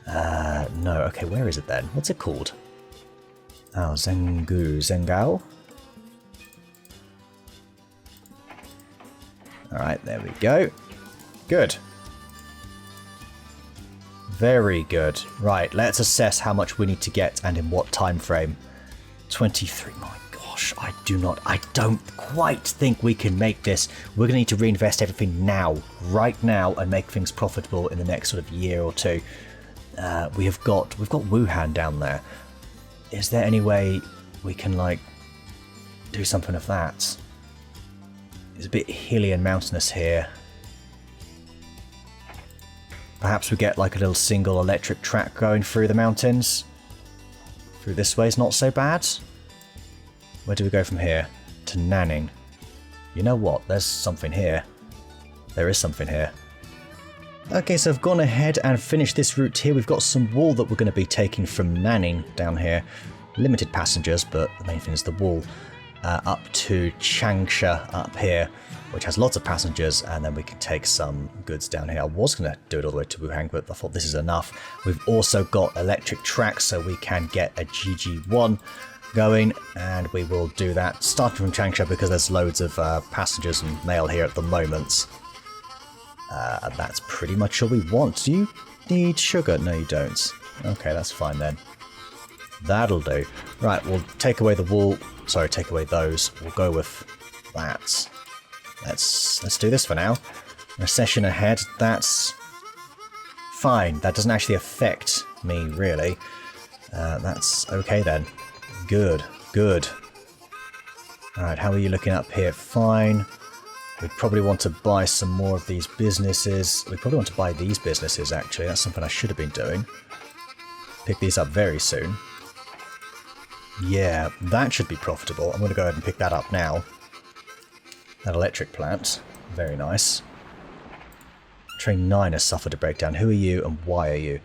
No, okay, where is it then? What's it called? Oh, Zengao? Alright, there we go. Good. Very good. Right, let's assess how much we need to get and in what time frame. 23, my gosh, I don't quite think we can make this. We're going to need to reinvest everything now, right now, and make things profitable in the next sort of year or two. We've got Wuhan down there. Is there any way we can, like, do something of that? It's a bit hilly and mountainous here. Perhaps we get like a little single electric track going through the mountains. Through this way is not so bad. Where do we go from here? To Nanning. You know what? There's something here. There is something here. Okay, so I've gone ahead and finished this route here. We've got some wool that we're going to be taking from Nanning down here. Limited passengers, but the main thing is the wool. Up to Changsha up here, which has lots of passengers, and then we can take some goods down here. I was going to do it all the way to Wuhan, but I thought this is enough. We've also got electric tracks, so we can get a GG1 going, and we will do that starting from Changsha because there's loads of passengers and mail here at the moment. And that's pretty much all we want. Do you need sugar? No, you don't. Okay, that's fine then. That'll do. Right, we'll take away the wool. Sorry, take away those. We'll go with that. Let's do this for now. Recession ahead. That's fine. That doesn't actually affect me, really. That's okay then. Good, good. Alright, how are you looking up here? Fine. We probably want to buy some more of these businesses. We probably want to buy these businesses, actually. That's something I should have been doing. Pick these up very soon. Yeah, that should be profitable. I'm going to go ahead and pick that up now. That electric plant. Very nice. Train 9 has suffered a breakdown. Who are you and why are you?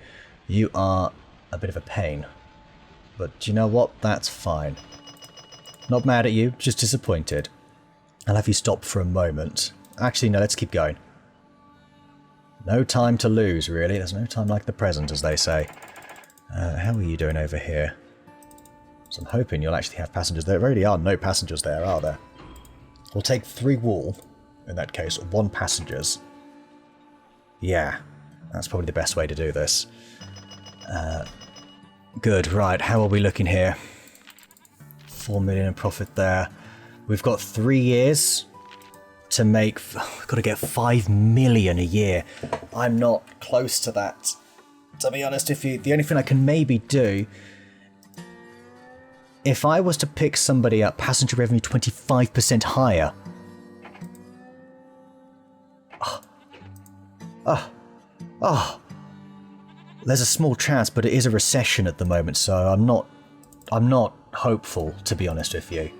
You are a bit of a pain. But do you know what? That's fine. Not mad at you, just disappointed. I'll have you stop for a moment. Actually, no, let's keep going. No time to lose, really. There's no time like the present, as they say. How are you doing over here? So I'm hoping you'll actually have passengers. There really are no passengers there, are there? We'll take 3 wool, in that case, 1 passengers. Yeah, that's probably the best way to do this. Good, right, how are we looking here? 4 million in profit there. We've got 3 years to make... We've got to get 5 million a year. I'm not close to that. To be honest with you, the only thing I can maybe do... If I was to pick somebody up, passenger revenue 25% higher. There's a small chance, but it is a recession at the moment, so I'm not hopeful, to be honest with you.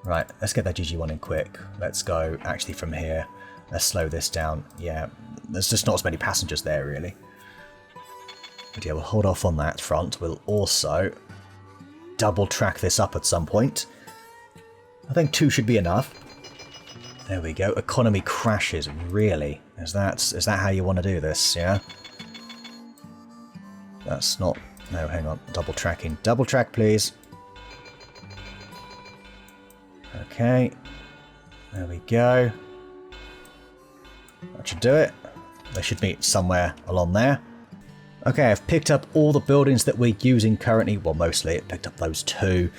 Right, let's get that GG1 in quick. Let's go actually from here. Let's slow this down. Yeah, there's just not as many passengers there, really. But yeah, we'll hold off on that front. We'll also double track this up at some point. I think 2 should be enough. There we go. Economy crashes, really? Is that how you want to do this, yeah? That's not... No, hang on. Double tracking. Double track, please. Okay. There we go. That should do it. They should meet somewhere along there. Okay, I've picked up all the buildings that we're using currently. Well, mostly. I picked up those 2.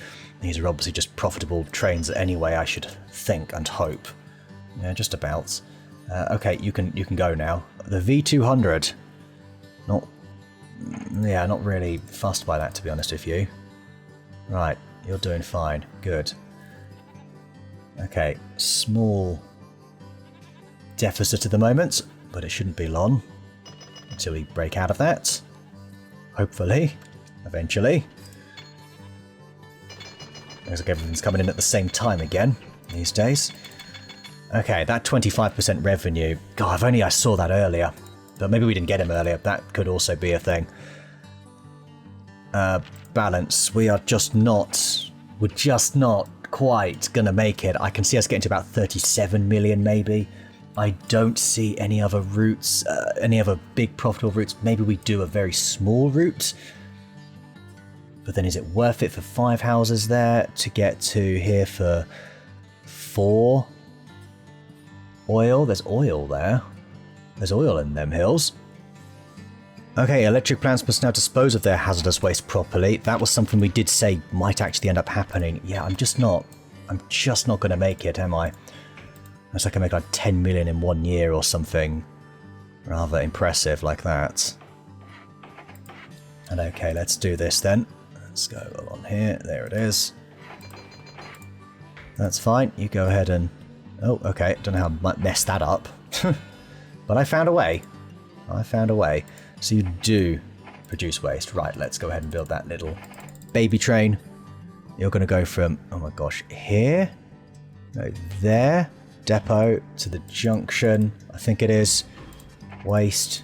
These are obviously just profitable trains anyway, I should think and hope. Yeah, just about. Okay, you can go now. The V200. Not really fussed by that, to be honest with you. Right, you're doing fine. Good. Okay, small deficit at the moment, but it shouldn't be long until we break out of that. Hopefully. Eventually. Looks like everything's coming in at the same time again these days. Okay, that 25% revenue. God, if only I saw that earlier. But maybe we didn't get him earlier. That could also be a thing. Balance. We're just not quite gonna make it. I can see us getting to about 37 million maybe. I don't see any other routes, any other big profitable routes. Maybe we do a very small route. But then is it worth it for 5 houses there to get to here for 4? Oil? There's oil there. There's oil in them hills. Okay, electric plants must now dispose of their hazardous waste properly. That was something we did say might actually end up happening. Yeah, I'm just not going to make it, am I? Unless I can make like 10 million in 1 year or something rather impressive like that. And okay, let's do this then. Let's go along here. There it is. That's fine. You go ahead and... Oh, okay. Don't know how I messed that up. But I found a way. I found a way. So you do produce waste. Right, let's go ahead and build that little baby train. You're going to go from, oh my gosh, here? No, there. Depot to the junction, I think it is. Waste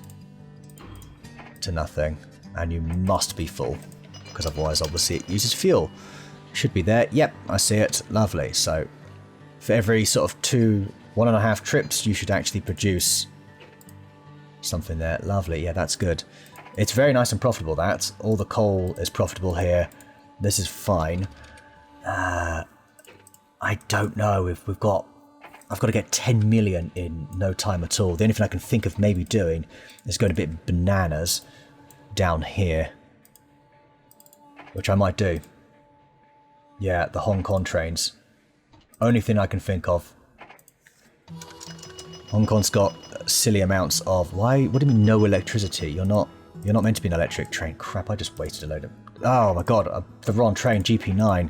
to nothing. And you must be full, because otherwise obviously it uses fuel. Should be there. Yep, I see it. Lovely. So for every sort of 1.5 trips, you should actually produce something there. Lovely. Yeah, that's good. It's very nice and profitable, that. All the coal is profitable here. This is fine. I don't know if we've got... I've got to get 10 million in no time at all. The only thing I can think of maybe doing is going a bit bananas down here. Which I might do. Yeah, the Hong Kong trains. Only thing I can think of. Hong Kong's got silly amounts of... Why? What do you mean no electricity? You're not meant to be an electric train. Crap, I just wasted a load of... Oh my god, the wrong train, GP9.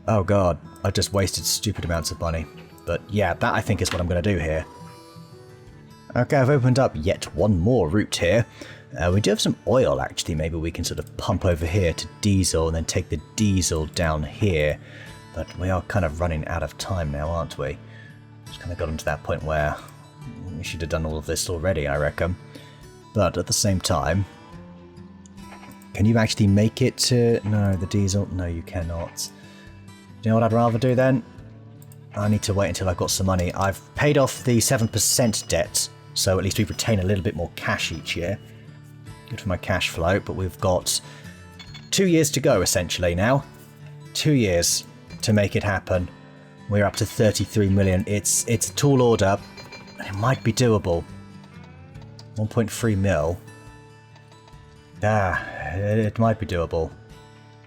Oh god, I just wasted stupid amounts of money. But yeah, that I think is what I'm going to do here. Okay, I've opened up yet one more route here. We do have some oil actually, maybe we can sort of pump over here to diesel and then take the diesel down here. But we are kind of running out of time now, aren't we? Just kind of gotten to that point where we should have done all of this already, I reckon. But at the same time, can you actually make it to... No, the diesel? No, you cannot. Do you know what I'd rather do then? I need to wait until I've got some money. I've paid off the 7% debt, so at least we retain a little bit more cash each year. Good for my cash flow, but we've got 2 years to go essentially now. 2 years to make it happen. We're up to 33 million. It's a tall order, and it might be doable. 1.3 mil. It might be doable.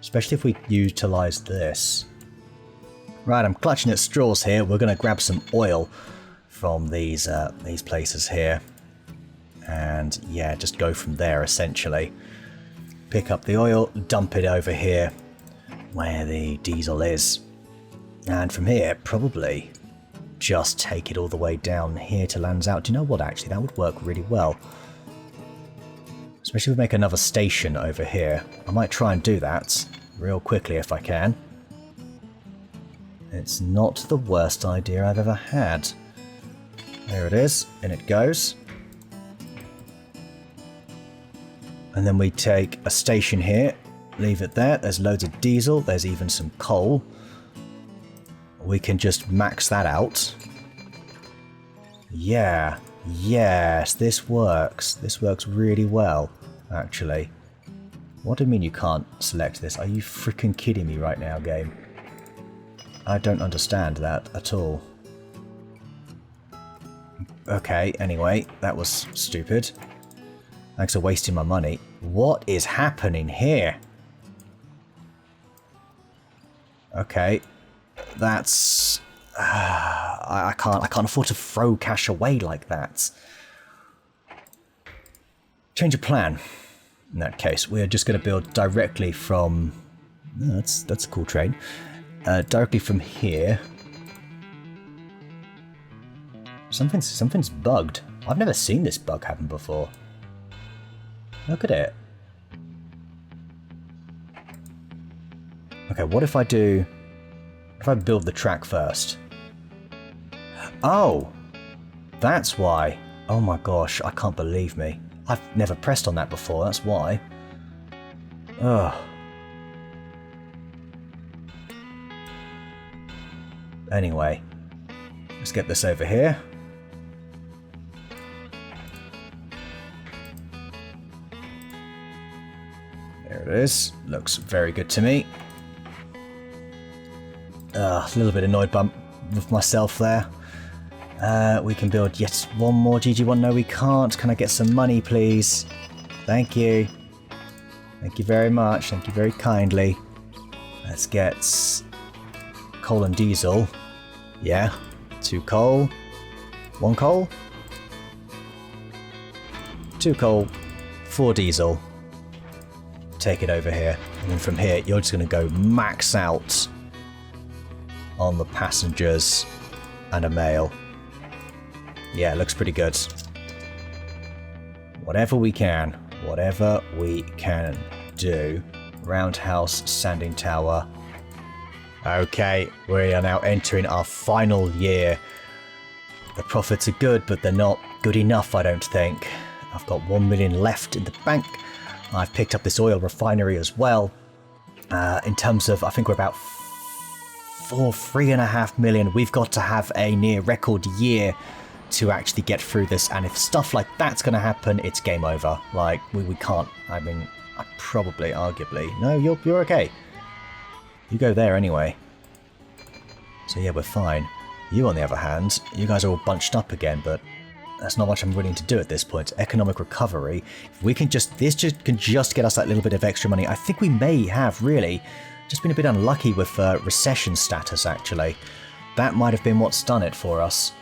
Especially if we utilise this. Right, I'm clutching at straws here. We're going to grab some oil from these places here. And yeah, just go from there essentially. Pick up the oil, dump it over here where the diesel is. And from here, probably just take it all the way down here to Land's Out. Do you know what, actually? That would work really well. Especially if we make another station over here. I might try and do that real quickly if I can. It's not the worst idea I've ever had. There it is, and it goes. And then we take a station here, leave it there. There's loads of diesel, there's even some coal. We can just max that out. Yeah, yes, this works. This works really well, actually. What do you mean you can't select this? Are you freaking kidding me right now, game? I don't understand that at all. Okay, anyway, that was stupid. Thanks for wasting my money. What is happening here? Okay, that's... I can't afford to throw cash away like that. Change of plan. In that case, we're just going to build directly from... Oh, that's a cool train. Directly from here. Something's bugged. I've never seen this bug happen before. Look at it. Okay, what if I do... If I build the track first? Oh! That's why. Oh my gosh, I can't believe me. I've never pressed on that before, that's why. Ugh. Anyway, let's get this over here. There it is. Looks very good to me. A little bit annoyed with myself there. We can build yet one more GG1. No, we can't. Can I get some money, please? Thank you. Thank you very much. Thank you very kindly. Let's get coal and diesel. Yeah. 2 coal. 1 coal. 2 coal. 4 diesel. Take it over here. And then from here, you're just going to go max out on the passengers and a mail. Yeah, looks pretty good. Whatever we can do. Roundhouse, sanding tower. Okay, we are now entering our final year. The profits are good, but they're not good enough, I don't think. I've got 1 million left in the bank. I've picked up this oil refinery as well. In terms of, I think we're about 3.5 million. We've got to have a near record year to actually get through this, and if stuff like that's going to happen, it's game over. Like, we can't. I mean, arguably. No, you're okay. You go there anyway. So yeah, we're fine. You, on the other hand, you guys are all bunched up again, but that's not much I'm willing to do at this point. Economic recovery. If we can this can just get us that little bit of extra money. I think we may have really just been a bit unlucky with recession status, actually. That might have been what's done it for us.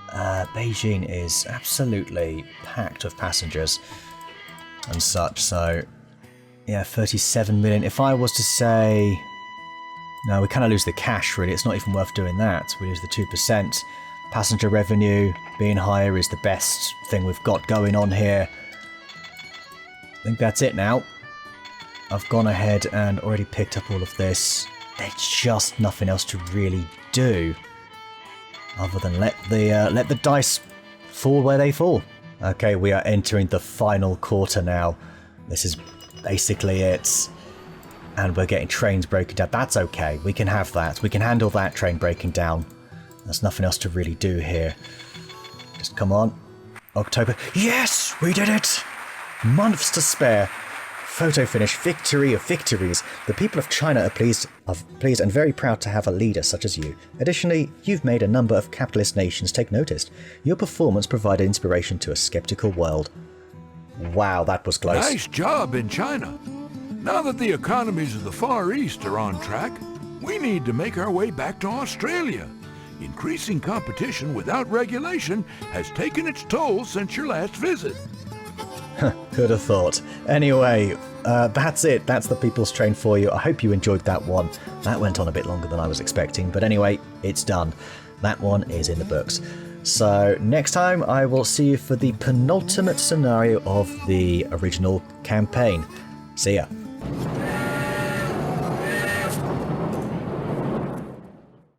Beijing is absolutely packed with passengers and such, so yeah, 37 million. If I was to say, no, we kind of lose the cash, really. It's not even worth doing that. We lose the 2%. Passenger revenue being higher is the best thing we've got going on here. I think that's it now. I've gone ahead and already picked up all of this. There's just nothing else to really do other than let the dice fall where they fall. Okay, we are entering the final quarter now. This is basically it. And we're getting trains broken down. That's okay. We can have that. We can handle that train breaking down. There's nothing else to really do here. Just come on. October. Yes! We did it! Months to spare. Photo finish. Victory of victories. The people of China are pleased and very proud to have a leader such as you. Additionally, you've made a number of capitalist nations take notice. Your performance provided inspiration to a skeptical world. Wow, that was close. Nice job in China. Now that the economies of the Far East are on track, we need to make our way back to Australia. Increasing competition without regulation has taken its toll since your last visit. Could have thought. Anyway, that's it. That's the People's Train for you. I hope you enjoyed that one. That went on a bit longer than I was expecting. But anyway, it's done. That one is in the books. So next time I will see you for the penultimate scenario of the original campaign. See ya.